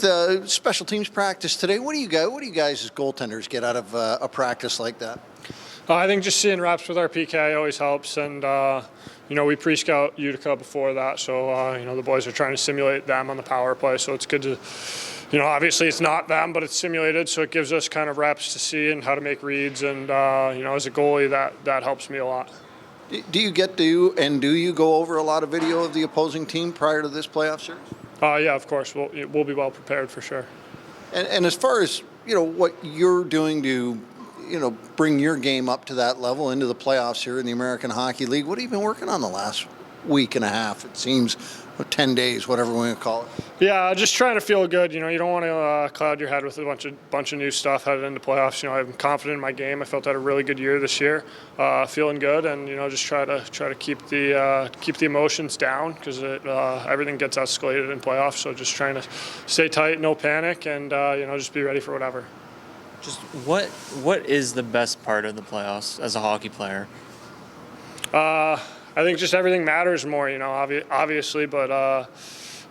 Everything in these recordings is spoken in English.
With special teams practice today, what do you guys as goaltenders get out of a practice like that? I think just seeing reps with our PK always helps, and we pre-scout Utica before that, so the boys are trying to simulate them on the power play, so it's good to, obviously it's not them, but it's simulated, so it gives us kind of reps to see and how to make reads, and as a goalie, that helps me a lot. Do you go over a lot of video of the opposing team prior to this playoff series? Yeah, of course. We'll be well prepared for sure. And as far as what you're doing to bring your game up to that level into the playoffs here in the American Hockey League, what have you been working on the last week and a half? It seems 10 days, whatever we want to call it. Yeah, just trying to feel good. You don't want to cloud your head with a bunch of new stuff headed into playoffs. I'm confident in my game. I felt I had a really good year this year, feeling good, and just try to keep the emotions down, because everything gets escalated in playoffs. So just trying to stay tight, no panic, and just be ready for whatever. Just what is the best part of the playoffs as a hockey player? I think just everything matters more, obviously, but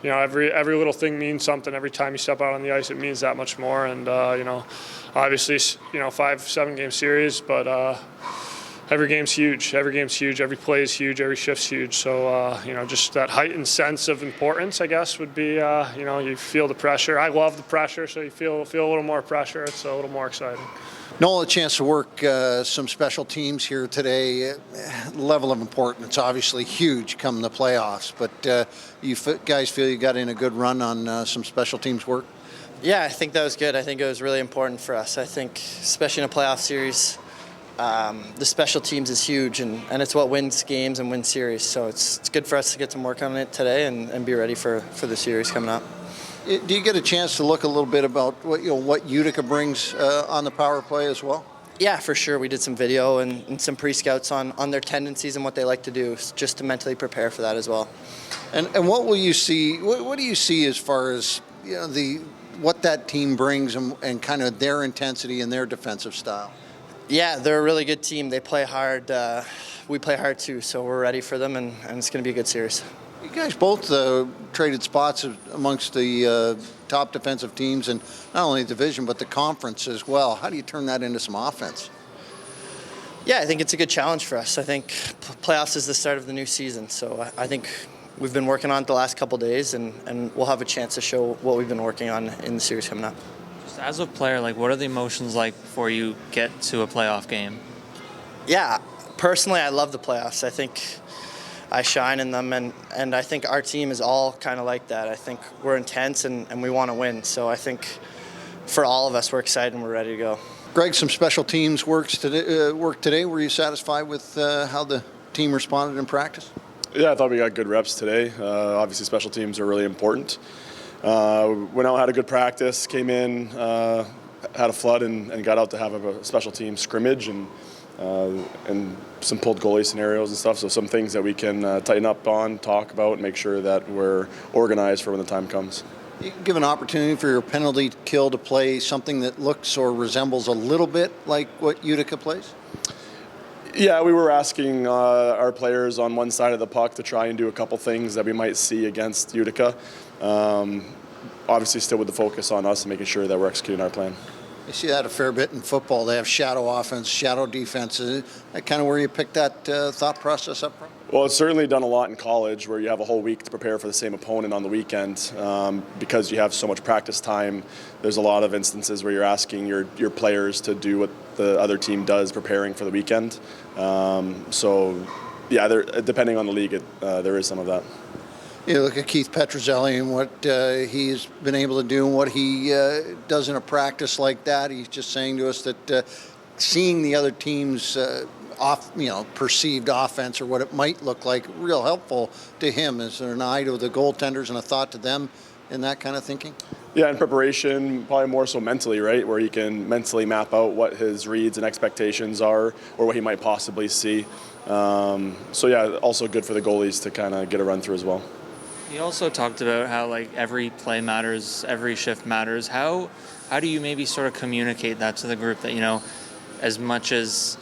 every little thing means something. Every time you step out on the ice, it means that much more. And obviously, 5-7 game series, but every game's huge. Every game's huge. Every play is huge. Every shift's huge. So just that heightened sense of importance, I guess, would be you feel the pressure. I love the pressure, so you feel a little more pressure. It's a little more exciting. Noel, a chance to work some special teams here today. Level of importance, obviously huge come the playoffs, but you guys feel you got in a good run on some special teams work? Yeah, I think that was good. I think it was really important for us. I think, especially in a playoff series, the special teams is huge, and it's what wins games and wins series. So it's good for us to get some work on it today and be ready for the series coming up. Do you get a chance to look a little bit about what Utica brings on the power play as well? Yeah, for sure. We did some video and some pre-scouts on their tendencies and what they like to do, just to mentally prepare for that as well. And what will you see? What do you see as far as what that team brings and kind of their intensity and their defensive style? Yeah, they're a really good team. They play hard. We play hard too, so we're ready for them, and it's going to be a good series. You guys both traded spots amongst the top defensive teams in not only the division but the conference as well. How do you turn that into some offense? Yeah, I think it's a good challenge for us. I think playoffs is the start of the new season, so I think we've been working on it the last couple days, and we'll have a chance to show what we've been working on in the series coming up. Just as a player, what are the emotions like before you get to a playoff game? Yeah, personally, I love the playoffs. I think I shine in them, and I think our team is all kind of like that. I think we're intense and we want to win. So I think for all of us, we're excited and we're ready to go. Greg, some special teams work today. Were you satisfied with how the team responded in practice? Yeah, I thought we got good reps today. Obviously, special teams are really important. Went out, had a good practice, came in, had a flood, and got out to have a special team scrimmage and some pulled goalie scenarios and stuff. So some things that we can tighten up on, talk about, and make sure that we're organized for when the time comes. You give an opportunity for your penalty kill to play something that looks or resembles a little bit like what Utica plays? Yeah, we were asking our players on one side of the puck to try and do a couple things that we might see against Utica. Obviously still with the focus on us and making sure that we're executing our plan. You see that a fair bit in football. They have shadow offense, shadow defense. Is that kind of where you picked that thought process up from? Well, it's certainly done a lot in college where you have a whole week to prepare for the same opponent on the weekend. Because you have so much practice time, there's a lot of instances where you're asking your players to do what the other team does preparing for the weekend. So, yeah, depending on the league, there is some of that. You look at Keith Petruzzelli and what he's been able to do and what he does in a practice like that. He's just saying to us that seeing the other team's perceived offense or what it might look like, real helpful to him. Is there an eye to the goaltenders and a thought to them in that kind of thinking? Yeah, in preparation, probably more so mentally, right, where he can mentally map out what his reads and expectations are or what he might possibly see. So, yeah, also good for the goalies to kind of get a run through as well. He also talked about how every play matters, every shift matters. How do you maybe sort of communicate that to the group that, as much as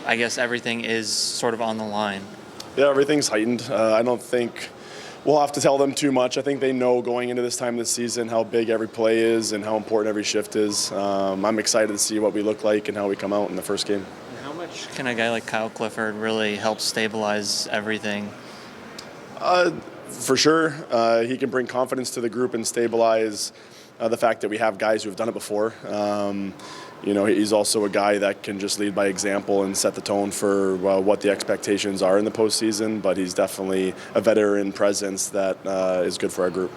I guess everything is sort of on the line? Yeah, everything's heightened. I don't think We'll have to tell them too much. I think they know going into this time of the season how big every play is and how important every shift is. I'm excited to see what we look like and how we come out in the first game. How much can a guy like Kyle Clifford really help stabilize everything? For sure, he can bring confidence to the group and stabilize the fact that we have guys who have done it before. He's also a guy that can just lead by example and set the tone for what the expectations are in the postseason, but he's definitely a veteran presence that is good for our group.